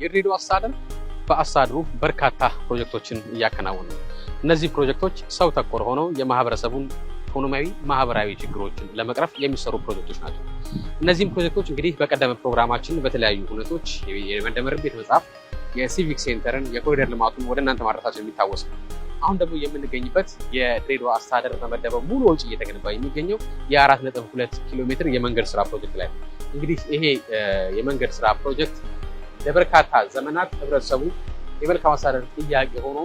የድሬዳዋ አስተዳደር በአስተዳደሩ በርካታ ፕሮጀክቶችን እያከናወነ ነው። እነዚህ ፕሮጀክቶች ሰው ተኮር ሆነው የማህበረሰቡን ኢኮኖሚያዊ ማህበራዊ ችግሮችን ለመቅረፍ የሚሰሩ ፕሮጀክቶች ናቸው። እነዚህም ፕሮጀክቶች እንግዲህ በቀደመ ፕሮግራማችን በተለያዩ ሁኔታዎች የመደመር ቤት መጽሐፍ፣ የሲቪክ ሴንተርን፣ የኮሪደር ልማቱን ወደ እናንተ ማድረሳችን የሚታወስ ነው። አሁን ደግሞ የምንገኝበት የድሬዳዋ አስተዳደር በመደበው ሙሉ ወጪ እየተገነባ የሚገኘው የ4.2 ኪሎ ሜትር የመንገድ ስራ ፕሮጀክት ላይ ነው። እንግዲህ ይሄ የመንገድ ስራ ፕሮጀክት ለበርካታ ዘመናት ህብረተሰቡ የመልካም አስተዳደር ጥያቄ ሆኖ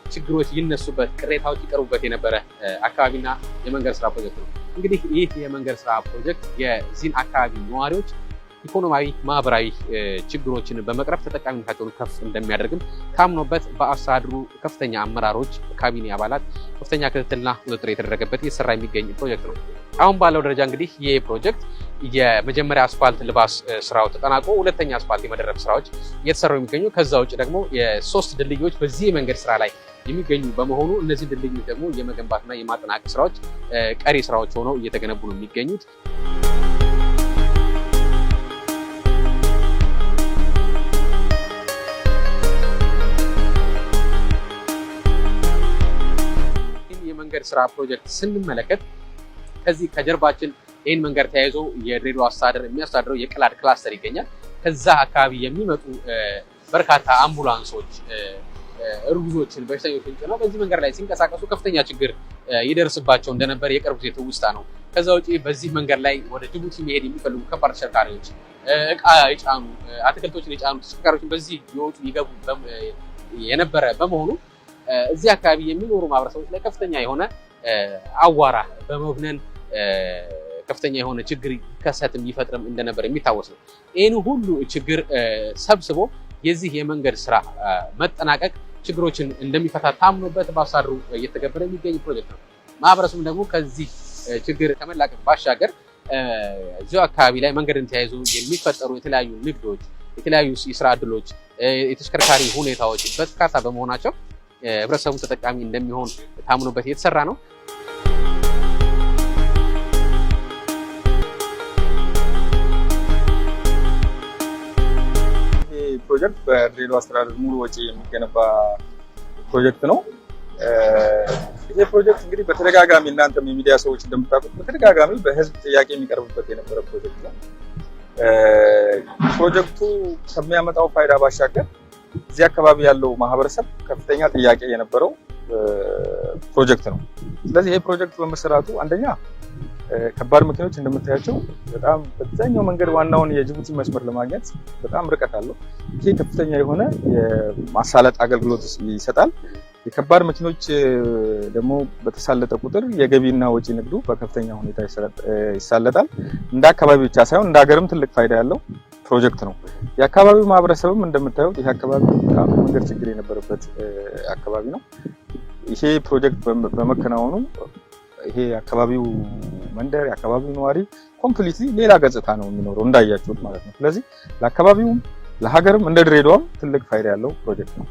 ችግሮች ይነሱበት፣ ቅሬታዎች ይቀርቡበት የነበረ አካባቢና የመንገድ ስራ ፕሮጀክት ነው። እንግዲህ ይህ የመንገድ ስራ ፕሮጀክት የዚህን አካባቢ ነዋሪዎች ኢኮኖሚያዊ፣ ማህበራዊ ችግሮችን በመቅረፍ ተጠቃሚነታቸውን ከፍ እንደሚያደርግም ታምኖበት በአስተዳደሩ ከፍተኛ አመራሮች፣ ካቢኔ አባላት ከፍተኛ ክትትልና ቁጥጥር የተደረገበት እየተሰራ የሚገኝ ፕሮጀክት ነው። አሁን ባለው ደረጃ እንግዲህ ይህ ፕሮጀክት የመጀመሪያ አስፋልት ልባስ ስራው ተጠናቆ ሁለተኛ አስፋልት የመደረብ ስራዎች እየተሰሩ የሚገኙ፣ ከዛ ውጭ ደግሞ የሶስት ድልድዮች በዚህ የመንገድ ስራ ላይ የሚገኙ በመሆኑ እነዚህ ድልድዮች ደግሞ የመገንባትና የማጠናቀቅ ስራዎች ቀሪ ስራዎች ሆነው እየተገነቡ ነው የሚገኙት። የመንገድ ስራ ፕሮጀክት ስንመለከት ከዚህ ከጀርባችን ይህን መንገድ ተያይዞ የድሬዳዋ አስተዳደር የሚያስተዳድረው የቅላድ ክላስተር ይገኛል። ከዛ አካባቢ የሚመጡ በርካታ አምቡላንሶች እርጉዞችን፣ በሽተኞችን ጭነው በዚህ መንገድ ላይ ሲንቀሳቀሱ ከፍተኛ ችግር ይደርስባቸው እንደነበር የቅርብ ጊዜ ትውስታ ነው። ከዛ ውጪ በዚህ መንገድ ላይ ወደ ጅቡቲ መሄድ የሚፈልጉ ከባድ ተሽከርካሪዎች፣ እቃ የጫኑ አትክልቶችን የጫኑ ተሽከርካሪዎችን በዚህ ይወጡ ይገቡ የነበረ በመሆኑ እዚህ አካባቢ የሚኖሩ ማህበረሰቦች ላይ ከፍተኛ የሆነ አዋራ በመብነን ከፍተኛ የሆነ ችግር ይከሰትም ይፈጥርም እንደነበር የሚታወስ ነው። ይህን ሁሉ ችግር ሰብስቦ የዚህ የመንገድ ስራ መጠናቀቅ ችግሮችን እንደሚፈታ ታምኖበት በአስተዳደሩ እየተገበረ የሚገኝ ፕሮጀክት ነው። ማህበረሰቡም ደግሞ ከዚህ ችግር ከመላቀቅ ባሻገር እዚሁ አካባቢ ላይ መንገድን ተያይዞ የሚፈጠሩ የተለያዩ ንግዶች፣ የተለያዩ የስራ እድሎች፣ የተሽከርካሪ ሁኔታዎች በርካታ በመሆናቸው ህብረተሰቡ ተጠቃሚ እንደሚሆን ታምኖበት እየተሰራ ነው። ይህ ፕሮጀክት በድሬዳዋ አስተዳደር ሙሉ ወጪ የሚገነባ ፕሮጀክት ነው። ይህ ፕሮጀክት እንግዲህ በተደጋጋሚ እናንተም የሚዲያ ሰዎች እንደምታውቁት በተደጋጋሚ በህዝብ ጥያቄ የሚቀርብበት የነበረ ፕሮጀክት ነው። ፕሮጀክቱ ከሚያመጣው ፋይዳ ባሻገር እዚህ አካባቢ ያለው ማህበረሰብ ከፍተኛ ጥያቄ የነበረው ፕሮጀክት ነው። ስለዚህ ይሄ ፕሮጀክት በመሰራቱ አንደኛ ከባድ መኪኖች እንደምታያቸው በጣም በዛኛው መንገድ ዋናውን የጅቡቲ መስመር ለማግኘት በጣም ርቀት አለው። ይሄ ከፍተኛ የሆነ የማሳለጥ አገልግሎት ይሰጣል። የከባድ መኪኖች ደግሞ በተሳለጠ ቁጥር የገቢና ወጪ ንግዱ በከፍተኛ ሁኔታ ይሳለጣል። እንደ አካባቢ ብቻ ሳይሆን እንደ ሀገርም ትልቅ ፋይዳ ያለው ፕሮጀክት ነው። የአካባቢው ማህበረሰብም እንደምታዩት ይህ አካባቢ በጣም መንገድ ችግር የነበረበት አካባቢ ነው። ይሄ ፕሮጀክት በመከናወኑ ይሄ አካባቢው መንደር የአካባቢው ነዋሪ ኮምፕሊትሊ ሌላ ገጽታ ነው የሚኖረው እንዳያችሁት ማለት ነው። ስለዚህ ለአካባቢውም ለሀገርም እንደ ድሬዳዋም ትልቅ ፋይዳ ያለው ፕሮጀክት ነው።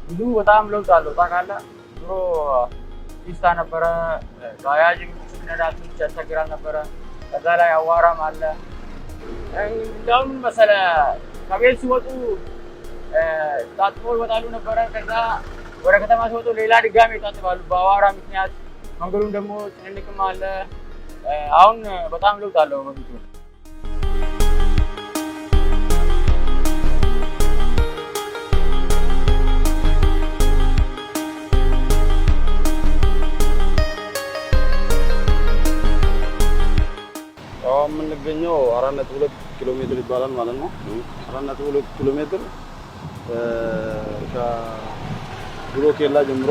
ብዙ በጣም ለውጥ አለው። ታውቃለህ ድሮ ፒስታ ነበረ፣ ባጃጅ ነዳት ያስቸግራል ነበረ። ከዛ ላይ አዋራም አለ። እንደውም መሰለህ ከቤት ሲወጡ ታጥቦ ይወጣሉ ነበረ። ከዛ ወደ ከተማ ሲወጡ ሌላ ድጋሚ ይታጥባሉ በአዋራ ምክንያት። መንገዱም ደግሞ ጭንቅም አለ። አሁን በጣም ለውጥ አለው በፊቱ። የምንገኘው 4.2 ኪሎ ሜትር ይባላል ማለት ነው። 4.2 ኪሎ ሜትር ከድሮ ኬላ ጀምሮ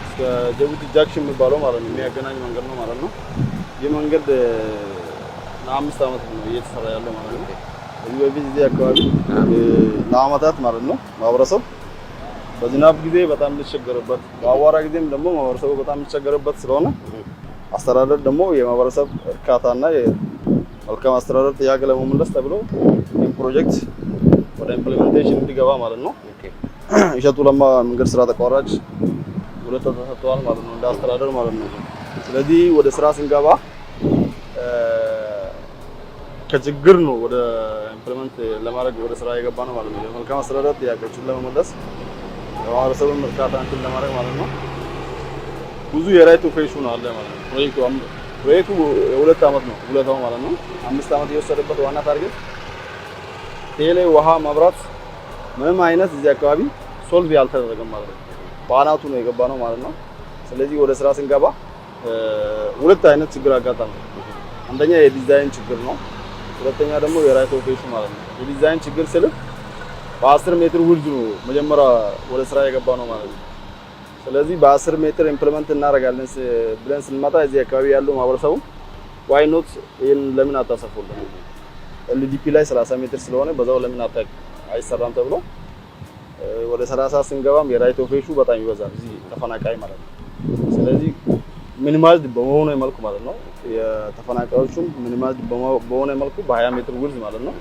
እስከ ጅቡቲ ጃክሽን የሚባለው ማለት ነው የሚያገናኝ መንገድ ነው ማለት ነው። ይህ መንገድ ለ5 ዓመት ነው እየተሰራ ያለው ማለት ነው። ከዚህ በፊት እዚህ አካባቢ ለአመታት ማለት ነው ማህበረሰብ በዝናብ ጊዜ በጣም የሚቸገርበት፣ በአዋራ ጊዜም ደግሞ ማህበረሰቡ በጣም የሚቸገርበት ስለሆነ አስተዳደር ደግሞ የማህበረሰብ እርካታና መልካም አስተዳደር ጥያቄ ለመመለስ ተብሎ ይህ ፕሮጀክት ወደ ኢምፕሊሜንቴሽን እንዲገባ ማለት ነው እሸቱ ለማ መንገድ ስራ ተቋራጭ ሁለት ተሰጥቷል ማለት ነው እንደ አስተዳደር ማለት ነው። ስለዚህ ወደ ስራ ስንገባ ከችግር ነው ወደ ኢምፕሊመንት ለማድረግ ወደ ስራ የገባ ነው ማለት ነው። የመልካም አስተዳደር ጥያቄዎችን ለመመለስ የማህበረሰቡን እርካታ እንትን ለማድረግ ማለት ነው። ብዙ የራይት ኦፍ ዌይ አለ ማለት ነው። ፕሮጀክቱ የሁለት ዓመት ነው ሁለታው ማለት ነው። 5 ዓመት የወሰደበት ዋና ታርጌት ቴሌ፣ ውሃ፣ መብራት ምንም አይነት እዚህ አካባቢ ሶልቭ ያልተደረገም ማለት ነው። በአናቱ ነው የገባ ነው ማለት ነው። ስለዚህ ወደ ስራ ስንገባ ሁለት አይነት ችግር አጋጠመ። አንደኛ የዲዛይን ችግር ነው። ሁለተኛ ደግሞ የራይት ኦፍ ዌይ ማለት ነው። የዲዛይን ችግር ስል በ10 ሜትር ውርድ ነው መጀመሪያ ወደ ስራ የገባ ነው ማለት ነው። ስለዚህ በ10 ሜትር ኢምፕሊመንት እናደርጋለን ብለን ስንመጣ እዚህ አካባቢ ያለው ማህበረሰቡ ዋይ ኖት ይሄን ለምን አታሰፉልን ኤልዲፒ ላይ 30 ሜትር ስለሆነ በዛው ለምን አይሰራም ተብሎ ወደ 30 ስንገባም የራይት ኦፍ ዌይ በጣም ይበዛል እዚህ ተፈናቃይ ማለት ነው። ስለዚህ ሚኒማይዝድ በሆነ መልኩ ማለት ነው የተፈናቃዮቹም ሚኒማይዝድ በሆነ መልኩ በ20 ሜትር ውርድ ማለት ነው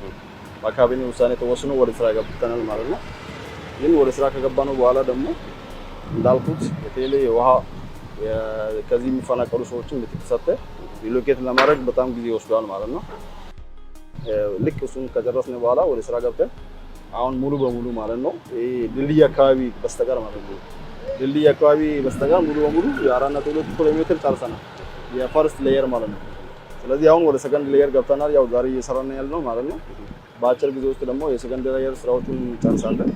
በካቢኔ ውሳኔ ተወስኖ ወደ ስራ ገብተናል ማለት ነው። ግን ወደ ስራ ከገባነው በኋላ ደግሞ እንዳልኩት የቴሌ የውሃ ከዚህ የሚፈናቀሉ ሰዎችን ለተከሰተ ሪሎኬት ለማድረግ በጣም ጊዜ ወስዷል ማለት ነው። ልክ እሱን ከጨረስን በኋላ ወደ ስራ ገብተን አሁን ሙሉ በሙሉ ማለት ነው ድልድይ አካባቢ በስተቀር ማለት ነው ድልድይ አካባቢ በስተቀር ሙሉ በሙሉ የ4.2 ኪሎ ሜትር ጨርሰናል የፈርስት ሌየር ማለት ነው። ስለዚህ አሁን ወደ ሰከንድ ሌየር ገብተናል። ያው ዛሬ እየሰራን ያለነው ማለት ነው። በአጭር ጊዜ ውስጥ ደግሞ የሰከንድ ሌየር ስራዎችን እንጨርሳለን።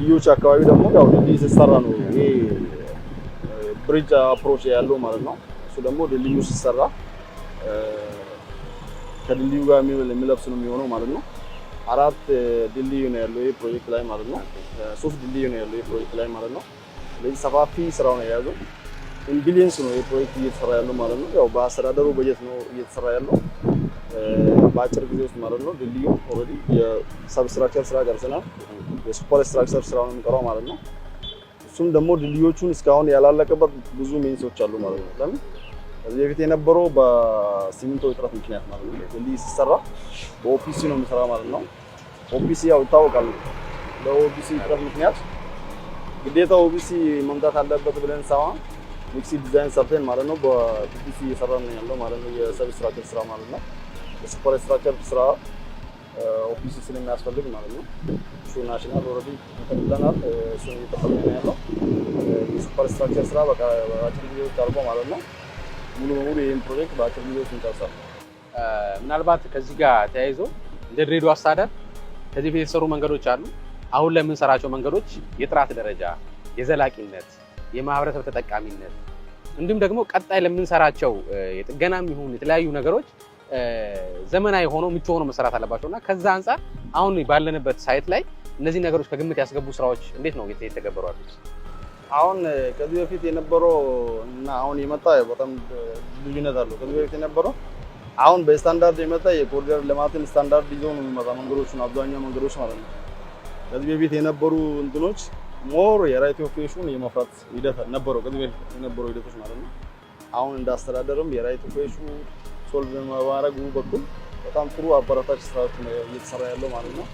ልዩች አካባቢ ደግሞ ያው ድልድይ ሲሰራ ነው ይሄ ብሪጅ አፕሮች ያለው ማለት ነው። እሱ ደግሞ ድልድዩ ሲሰራ ከድልድዩ ጋር የሚለብስ ነው የሚሆነው ማለት ነው። 4 ድልድይ ነው ያለው ይሄ ፕሮጀክት ላይ ማለት ነው። 3 ድልድይ ነው ያለው ይሄ ፕሮጀክት ላይ ማለት ነው። ስለዚህ ሰፋፊ ስራው ነው የያዘው። ኢንቢሊየንስ ነው ይሄ ፕሮጀክት እየተሰራ ያለው ማለት ነው። ያው በአስተዳደሩ በጀት ነው እየተሰራ ያለው በአጭር ጊዜ ውስጥ ማለት ነው። ድልድዩ ኦልሬዲ የሰብስትራክቸር ስራ ጨርሰናል። የሱፐር ስትራክቸር ስራ ነው የሚቀረው ማለት ነው። እሱም ደግሞ ድልድዮቹን እስካሁን ያላለቀበት ብዙ ሜንሶች አሉ ማለት ነው። ለምን ከዚህ በፊት የነበረው በሲሚንቶ እጥረት ምክንያት ማለት ነው። ድልድይ ሲሰራ በኦፒሲ ነው የሚሰራ ማለት ነው። ኦፒሲ ያው ይታወቃል። በኦፒሲ እጥረት ምክንያት ግዴታ ኦፒሲ መምጣት አለበት ብለን ሳይሆን ሚክስ ዲዛይን ሰርተን ማለት ነው በፒፒሲ እየሰራን ነው ያለው ማለት ነው። የሰብስትራክቸር ስራ ማለት ነው። የሱፐር ስትራክቸር ስራ ኦፒሲ ስለሚያስፈልግ ማለት ነው። እሱ ናሽናል ኦልሬዲ ተቀብለናል። እሱ እየተጠቀምን ነው ያለው። የሱፐር ስትራክቸር ስራ በቃ በአጭር ጊዜ ውስጥ አልቆ ማለት ነው ሙሉ በሙሉ ይህን ፕሮጀክት በአጭር ጊዜ ውስጥ እንጨርሳለን። ምናልባት ከዚህ ጋር ተያይዞ እንደ ድሬዳዋ አስተዳደር ከዚህ በፊት የተሰሩ መንገዶች አሉ። አሁን ለምንሰራቸው መንገዶች የጥራት ደረጃ፣ የዘላቂነት፣ የማህበረሰብ ተጠቃሚነት እንዲሁም ደግሞ ቀጣይ ለምንሰራቸው የጥገናም ይሁን የተለያዩ ነገሮች ዘመናዊ ሆኖ ምቹ ሆኖ መሰራት አለባቸውና ከዛ አንፃር አሁን ባለንበት ሳይት ላይ እነዚህ ነገሮች ከግምት ያስገቡ ስራዎች እንዴት ነው የተገበሩ ያሉት? አሁን ከዚህ በፊት የነበረው እና አሁን የመጣ በጣም ልዩነት አለው። ከዚህ በፊት የነበረው አሁን በስታንዳርድ የመጣ የኮሪደር ልማትን ስታንዳርድ ይዞ ነው የሚመጣ መንገዶች ነው አብዛኛው መንገዶች ማለት ነው። ከዚህ በፊት የነበሩ እንትኖች ሞር የራይት ኦፍ ዌይን የመፍራት ሂደት ነበረው ከዚህ በፊት የነበሩ ሂደቶች ማለት ነው። አሁን እንዳስተዳደርም የራይት ኦፍ ዌይ ሶልቭ በማድረጉ በኩል በጣም ጥሩ አበረታች ስራዎች ነው እየተሰራ ያለው ማለት ነው።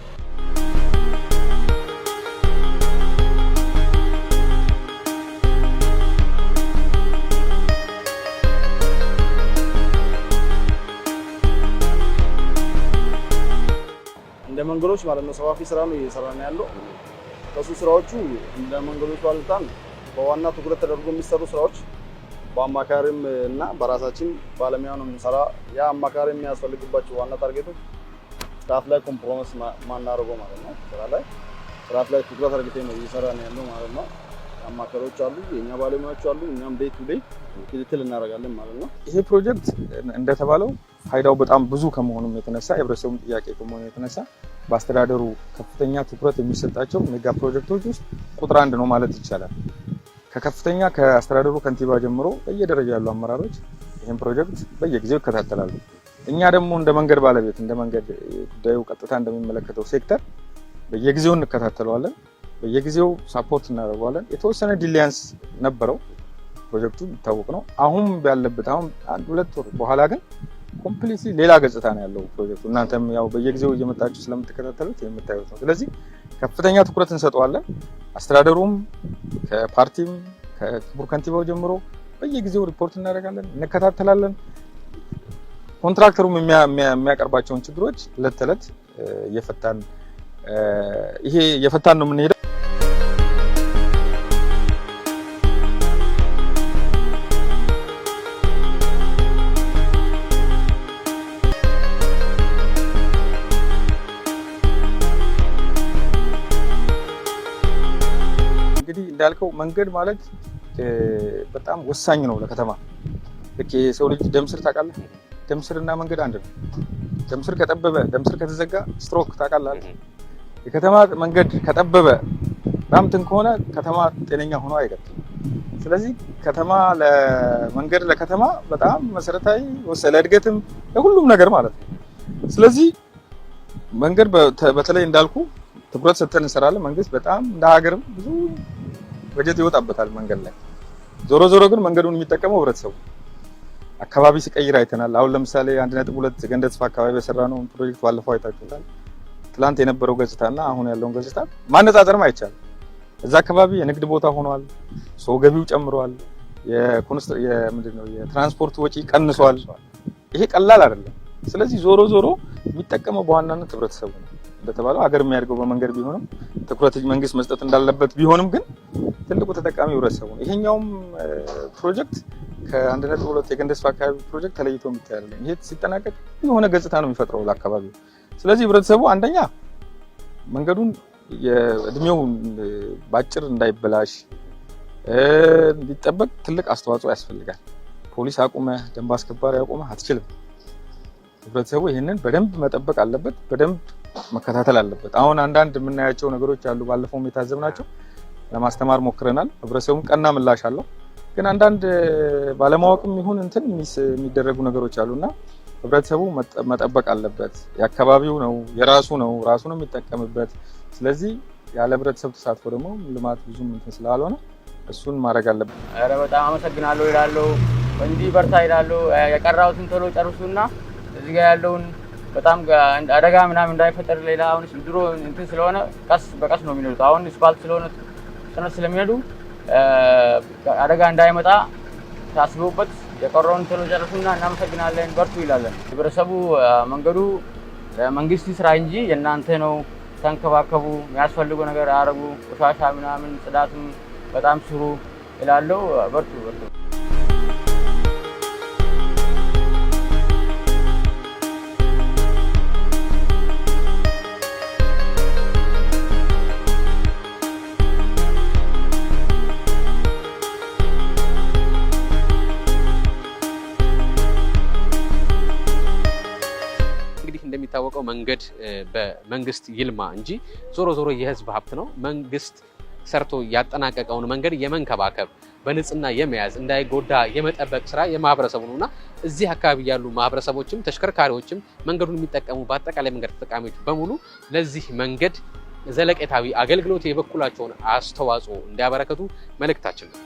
እንደ መንገዶች ማለት ነው ሰፋፊ ስራ ነው እየሰራ ነው ያለው። ከሱ ስራዎቹ እንደ መንገዶች ባልታን በዋና ትኩረት ተደርጎ የሚሰሩ ስራዎች በአማካሪም እና በራሳችን ባለሙያ ነው የምንሰራ። ያ አማካሪ የሚያስፈልግባቸው ዋና ታርጌቶች ጥራት ላይ ኮምፕሮማይዝ ማናደርገው ማለት ነው። ጥራት ላይ ትኩረት አድርገን ነው እየሰራ ነው ያለው ማለት ነው። አማካሪዎች አሉ፣ የኛ ባለሙያዎች አሉ። እኛም ዴይ ቱ ዴይ ክትትል እናደርጋለን ማለት ነው። ይሄ ፕሮጀክት እንደተባለው ፋይዳው በጣም ብዙ ከመሆኑም የተነሳ የህብረተሰቡም ጥያቄ ከመሆኑ የተነሳ በአስተዳደሩ ከፍተኛ ትኩረት የሚሰጣቸው ሜጋ ፕሮጀክቶች ውስጥ ቁጥር 1 ነው ማለት ይቻላል። ከከፍተኛ ከአስተዳደሩ ከንቲባ ጀምሮ በየደረጃ ያሉ አመራሮች ይህን ፕሮጀክት በየጊዜው ይከታተላሉ። እኛ ደግሞ እንደ መንገድ ባለቤት እንደ መንገድ ጉዳዩ ቀጥታ እንደሚመለከተው ሴክተር በየጊዜው እንከታተለዋለን፣ በየጊዜው ሳፖርት እናደርገዋለን። የተወሰነ ዲሊያንስ ነበረው ፕሮጀክቱ የሚታወቅ ነው። አሁን ያለበት አሁን 1-2 ወር በኋላ ግን ኮምፕሊትሊ ሌላ ገጽታ ነው ያለው ፕሮጀክቱ። እናንተም ያው በየጊዜው እየመጣችሁ ስለምትከታተሉት የምታዩት ነው። ስለዚህ ከፍተኛ ትኩረት እንሰጠዋለን። አስተዳደሩም ከፓርቲም ከክቡር ከንቲባው ጀምሮ በየጊዜው ሪፖርት እናደርጋለን፣ እንከታተላለን። ኮንትራክተሩም የሚያቀርባቸውን ችግሮች ዕለት ተዕለት እየፈታን ነው የምንሄደው። እንግዲህ እንዳልከው መንገድ ማለት በጣም ወሳኝ ነው ለከተማ። ልክ የሰው ልጅ ደም ስር ታውቃለህ? ደም ስርና መንገድ አንድ ነው። ደም ስር ከጠበበ፣ ደም ስር ከተዘጋ ስትሮክ ታውቃለህ? የከተማ መንገድ ከጠበበ ራምትን ከሆነ ከተማ ጤነኛ ሆኖ አይቀጥልም። ስለዚህ ከተማ ለመንገድ ለከተማ በጣም መሰረታዊ ወሳኝ ለእድገትም ለሁሉም ነገር ማለት ነው። ስለዚህ መንገድ በተለይ እንዳልኩ ትኩረት ሰጥተን እንሰራለን። መንግስት በጣም እንደ ሀገርም ብዙ በጀት ይወጣበታል መንገድ ላይ። ዞሮ ዞሮ ግን መንገዱን የሚጠቀመው ህብረተሰቡ አካባቢ ሲቀይር አይተናል። አሁን ለምሳሌ 1.2 ገንደ ተስፋ አካባቢ የሰራነው ፕሮጀክት ባለፈው አይታችሁታል። ትላንት የነበረው ገጽታና አሁን ያለውን ገጽታ ማነጻጸርም አይቻልም። እዛ አካባቢ የንግድ ቦታ ሆኗል። ሰው ገቢው ጨምሯል። የትራንስፖርት ወጪ ቀንሷል። ይሄ ቀላል አይደለም። ስለዚህ ዞሮ ዞሮ የሚጠቀመው በዋናነት ህብረተሰቡ ነው። እንደተባለው ሀገር የሚያድገው በመንገድ ቢሆንም ትኩረት መንግስት መስጠት እንዳለበት ቢሆንም ግን ትልቁ ተጠቃሚ ህብረተሰቡ ነው። ይሄኛውም ፕሮጀክት ከ1.2 የገንደ ተስፋ አካባቢ ፕሮጀክት ተለይቶ የሚታይ ይሄ ሲጠናቀቅ የሆነ ገጽታ ነው የሚፈጥረው ለአካባቢው። ስለዚህ ህብረተሰቡ አንደኛ መንገዱን የእድሜው ባጭር እንዳይበላሽ እንዲጠበቅ ትልቅ አስተዋጽኦ ያስፈልጋል። ፖሊስ አቁመህ ደንብ አስከባሪ አቁመህ አትችልም። ህብረተሰቡ ይህንን በደንብ መጠበቅ አለበት፣ በደንብ መከታተል አለበት። አሁን አንዳንድ የምናያቸው ነገሮች አሉ። ባለፈው የታዘብናቸው ለማስተማር ሞክረናል። ህብረተሰቡም ቀና ምላሽ አለው። ግን አንዳንድ ባለማወቅም ይሁን እንትን የሚደረጉ ነገሮች አሉና ህብረተሰቡ መጠበቅ አለበት። የአካባቢው ነው፣ የራሱ ነው፣ ራሱ ነው የሚጠቀምበት። ስለዚህ ያለ ህብረተሰብ ተሳትፎ ደግሞ ልማት ብዙም እንትን ስላልሆነ እሱን ማድረግ አለበት። ኧረ በጣም አመሰግናለሁ ይላለሁ። እንዲህ በርታ ይላለሁ። የቀራውትን ቶሎ ጨርሱና እዚህ ጋር ያለውን በጣም አደጋ ምናምን እንዳይፈጠር ሌላ አሁን ድሮ እንትን ስለሆነ ቀስ በቀስ ነው የሚነዱት። አሁን ስፓልት ስለሆነ ፍጥነት ስለሚሄዱ አደጋ እንዳይመጣ ታስቦበት የቀረውን ቶሎ ጨርሱና እናመሰግናለን በርቱ ይላለን። ህብረተሰቡ መንገዱ መንግስት ስራ እንጂ የእናንተ ነው፣ ተንከባከቡ፣ የሚያስፈልጉ ነገር አያረጉ፣ ቆሻሻ ምናምን ጽዳትም በጣም ስሩ ይላለው። በርቱ በርቱ። እንደሚታወቀው መንገድ በመንግስት ይልማ እንጂ ዞሮ ዞሮ የህዝብ ሀብት ነው። መንግስት ሰርቶ ያጠናቀቀውን መንገድ የመንከባከብ በንጽህና የመያዝ እንዳይጎዳ የመጠበቅ ስራ የማህበረሰቡ ነውና እዚህ አካባቢ ያሉ ማህበረሰቦችም ተሽከርካሪዎችም መንገዱን የሚጠቀሙ በአጠቃላይ መንገድ ተጠቃሚዎች በሙሉ ለዚህ መንገድ ዘለቄታዊ አገልግሎት የበኩላቸውን አስተዋጽኦ እንዲያበረከቱ መልእክታችን ነው።